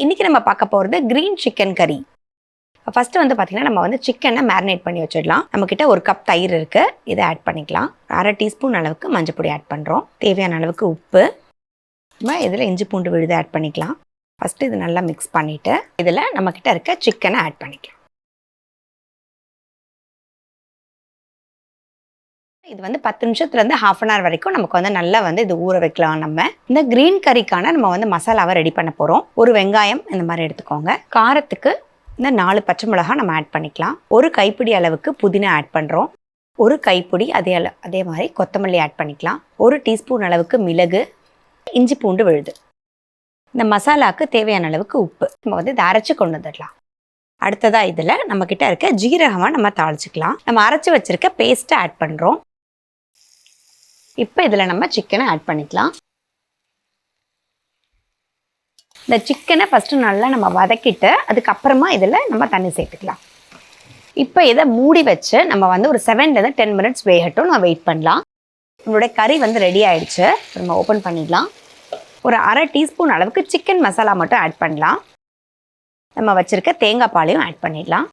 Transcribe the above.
இன்றைக்கி நம்ம பார்க்க போகிறது க்ரீன் சிக்கன் கறி. ஃபஸ்ட்டு வந்து பார்த்திங்கன்னா நம்ம வந்து சிக்கனை மேரினேட் பண்ணி வச்சிடலாம். நம்மக்கிட்ட 1 கப் தயிர் இருக்குது, இதை ஆட் பண்ணிக்கலாம். 1/2 டீஸ்பூன் அளவுக்கு மஞ்சள் பொடி ஆட் பண்ணுறோம். தேவையான அளவுக்கு உப்பு, நம்ம இதில் இஞ்சி பூண்டு விழுது ஆட் பண்ணிக்கலாம். ஃபஸ்ட்டு இது நல்லா மிக்ஸ் பண்ணிவிட்டு இதில் நம்மக்கிட்ட இருக்க சிக்கனை ஆட் பண்ணிக்கலாம். இது வந்து 10 நிமிஷத்துலேருந்து ½ அன் ஹவர் வரைக்கும் நமக்கு வந்து நல்லா வந்து இது ஊற வைக்கலாம். நம்ம இந்த க்ரீன் கறிக்கான நம்ம வந்து மசாலாவை ரெடி பண்ண போகிறோம். ஒரு வெங்காயம் இந்த மாதிரி எடுத்துக்கோங்க. காரத்துக்கு இந்த 4 பச்சை மிளகாய் நம்ம ஆட் பண்ணிக்கலாம். 1 கைப்பிடி அளவுக்கு புதினா ஆட் பண்ணுறோம். 1 கைப்பிடி அதே மாதிரி கொத்தமல்லி ஆட் பண்ணிக்கலாம். 1 டீஸ்பூன் அளவுக்கு மிளகு, இஞ்சி பூண்டு விழுது. இந்த மசாலாவுக்கு தேவையான அளவுக்கு உப்பு. நம்ம வந்து இதை அரைச்சி கொண்டு வந்துடலாம். அடுத்ததாக இதில் நம்மக்கிட்ட இருக்க ஜீரகமாக நம்ம தாளிச்சிக்கலாம். நம்ம அரைச்சி வச்சுருக்க பேஸ்ட்டை ஆட் பண்ணுறோம். இப்போ இதில் நம்ம சிக்கனை ஆட் பண்ணிக்கலாம். இந்த சிக்கனை ஃபஸ்ட்டு நல்லா நம்ம வதக்கிட்டு அதுக்கப்புறமா இதில் நம்ம தண்ணி சேர்த்துக்கலாம். இப்போ இதை மூடி வச்சு நம்ம வந்து ஒரு 7 to 10 மினிட்ஸ் வேகட்டும். நம்ம வெயிட் பண்ணலாம். நம்மளுடைய கறி வந்து ரெடி ஆகிடுச்சு. நம்ம ஓப்பன் பண்ணிடலாம். ஒரு 1/2 டீஸ்பூன் அளவுக்கு சிக்கன் மசாலா மட்டும் ஆட் பண்ணலாம். நம்ம வச்சுருக்க தேங்காய் பாலையும் ஆட் பண்ணிடலாம்.